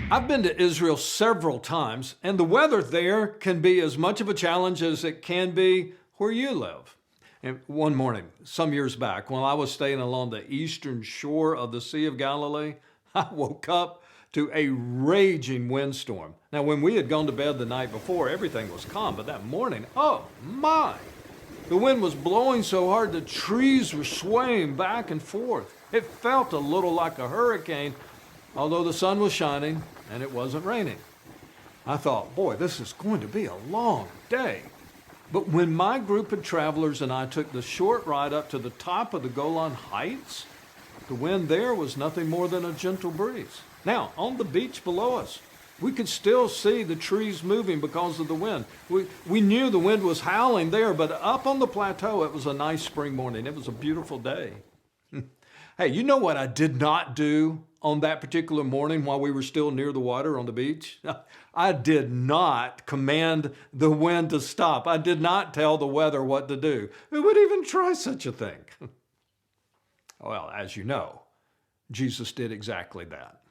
I've been to Israel several times, and the weather there can be as much of a challenge as it can be where you live. And one morning, some years back, while I was staying along the eastern shore of the Sea of Galilee, I woke up to a raging windstorm. Now, when we had gone to bed the night before, everything was calm, but that morning, oh my! The wind was blowing so hard the trees were swaying back and forth. It felt a little like a hurricane, although the sun was shining and it wasn't raining. I thought, boy, this is going to be a long day. But when my group of travelers and I took the short ride up to the top of the Golan Heights, the wind there was nothing more than a gentle breeze. Now, on the beach below us, we could still see the trees moving because of the wind. We knew the wind was howling there, but up on the plateau, it was a nice spring morning. It was a beautiful day. Hey, you know what I did not do on that particular morning while we were still near the water on the beach? I did not command the wind to stop. I did not tell the weather what to do. Who would even try such a thing? Well, as you know, Jesus did exactly that.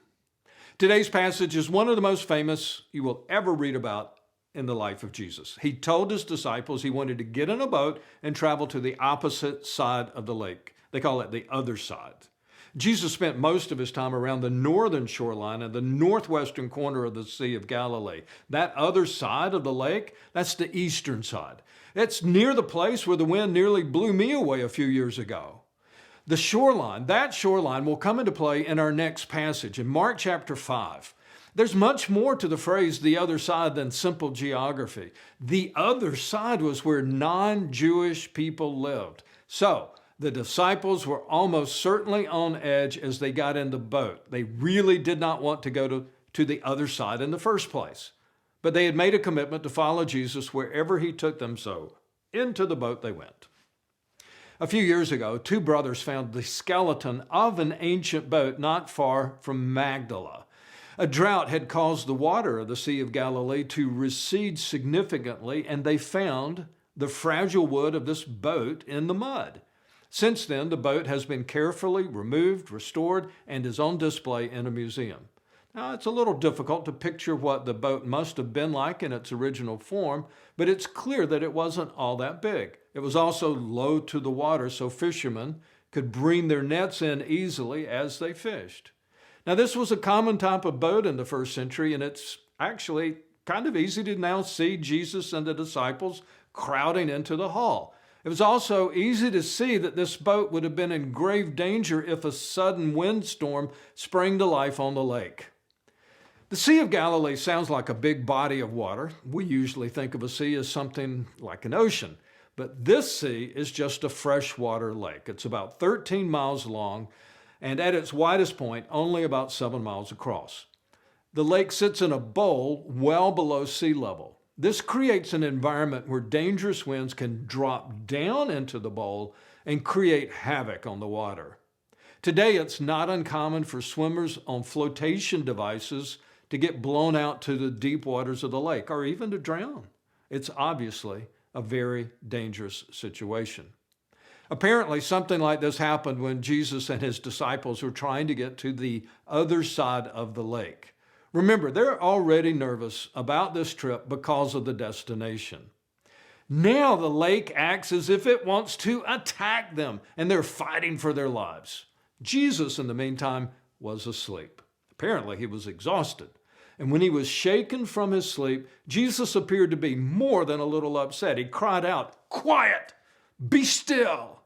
Today's passage is one of the most famous you will ever read about in the life of Jesus. He told his disciples he wanted to get in a boat and travel to the opposite side of the lake. They call it the other side. Jesus spent most of his time around the northern shoreline and the northwestern corner of the Sea of Galilee. That other side of the lake, that's the eastern side. It's near the place where the wind nearly blew me away a few years ago. The shoreline, that shoreline will come into play in our next passage in Mark chapter 5. There's much more to the phrase the other side than simple geography. The other side was where non-Jewish people lived. So, the disciples were almost certainly on edge as they got in the boat. They really did not want to go to the other side in the first place. But they had made a commitment to follow Jesus wherever he took them, so into the boat they went. A few years ago, two brothers found the skeleton of an ancient boat not far from Magdala. A drought had caused the water of the Sea of Galilee to recede significantly, and they found the fragile wood of this boat in the mud. Since then, the boat has been carefully removed, restored, and is on display in a museum. Now, it's a little difficult to picture what the boat must have been like in its original form, but it's clear that it wasn't all that big. It was also low to the water, so fishermen could bring their nets in easily as they fished. Now, this was a common type of boat in the first century, and it's actually kind of easy to now see Jesus and the disciples crowding into the hall. It was also easy to see that this boat would have been in grave danger if a sudden windstorm sprang to life on the lake. The Sea of Galilee sounds like a big body of water. We usually think of a sea as something like an ocean, but this sea is just a freshwater lake. It's about 13 miles long, and at its widest point, only about 7 miles across. The lake sits in a bowl well below sea level. This creates an environment where dangerous winds can drop down into the bowl and create havoc on the water. Today, it's not uncommon for swimmers on flotation devices to get blown out to the deep waters of the lake or even to drown. It's obviously a very dangerous situation. Apparently, something like this happened when Jesus and his disciples were trying to get to the other side of the lake. Remember, they're already nervous about this trip because of the destination. Now the lake acts as if it wants to attack them, and they're fighting for their lives. Jesus, in the meantime, was asleep. Apparently, he was exhausted. And when he was shaken from his sleep, Jesus appeared to be more than a little upset. He cried out, "Quiet! Be still!"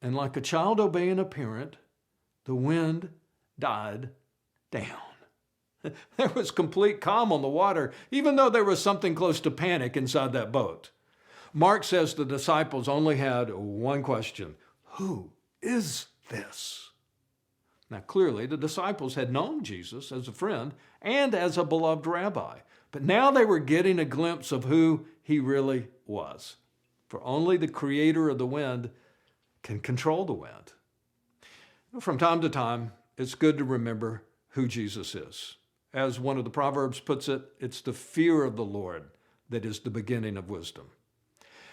And like a child obeying a parent, the wind died down. There was complete calm on the water, even though there was something close to panic inside that boat. Mark says the disciples only had one question: who is this? Now, clearly, the disciples had known Jesus as a friend and as a beloved rabbi, but now they were getting a glimpse of who he really was. For only the creator of the wind can control the wind. From time to time, it's good to remember who Jesus is. As one of the Proverbs puts it, it's the fear of the Lord that is the beginning of wisdom.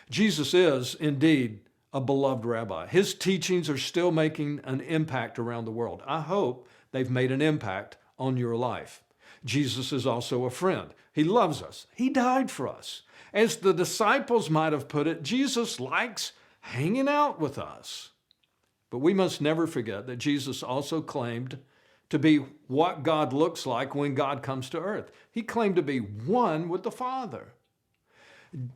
Jesus is indeed a beloved rabbi. His teachings are still making an impact around the world. I hope they've made an impact on your life. Jesus is also a friend. He loves us. He died for us. As the disciples might have put it, Jesus likes hanging out with us. But we must never forget that Jesus also claimed to be what God looks like when God comes to earth. He claimed to be one with the Father.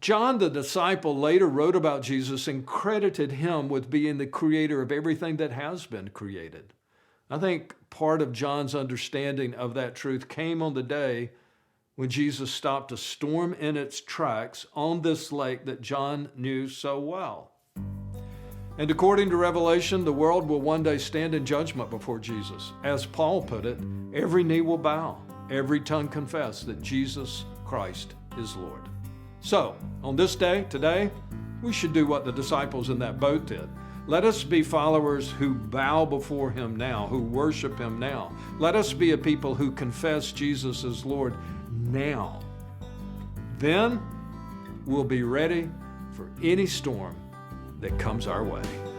John, the disciple, later wrote about Jesus and credited him with being the creator of everything that has been created. I think part of John's understanding of that truth came on the day when Jesus stopped a storm in its tracks on this lake that John knew so well. And according to Revelation, the world will one day stand in judgment before Jesus. As Paul put it, every knee will bow, every tongue confess that Jesus Christ is Lord. So, on this day, today, we should do what the disciples in that boat did. Let us be followers who bow before Him now, who worship Him now. Let us be a people who confess Jesus as Lord now. Then we'll be ready for any storm that comes our way.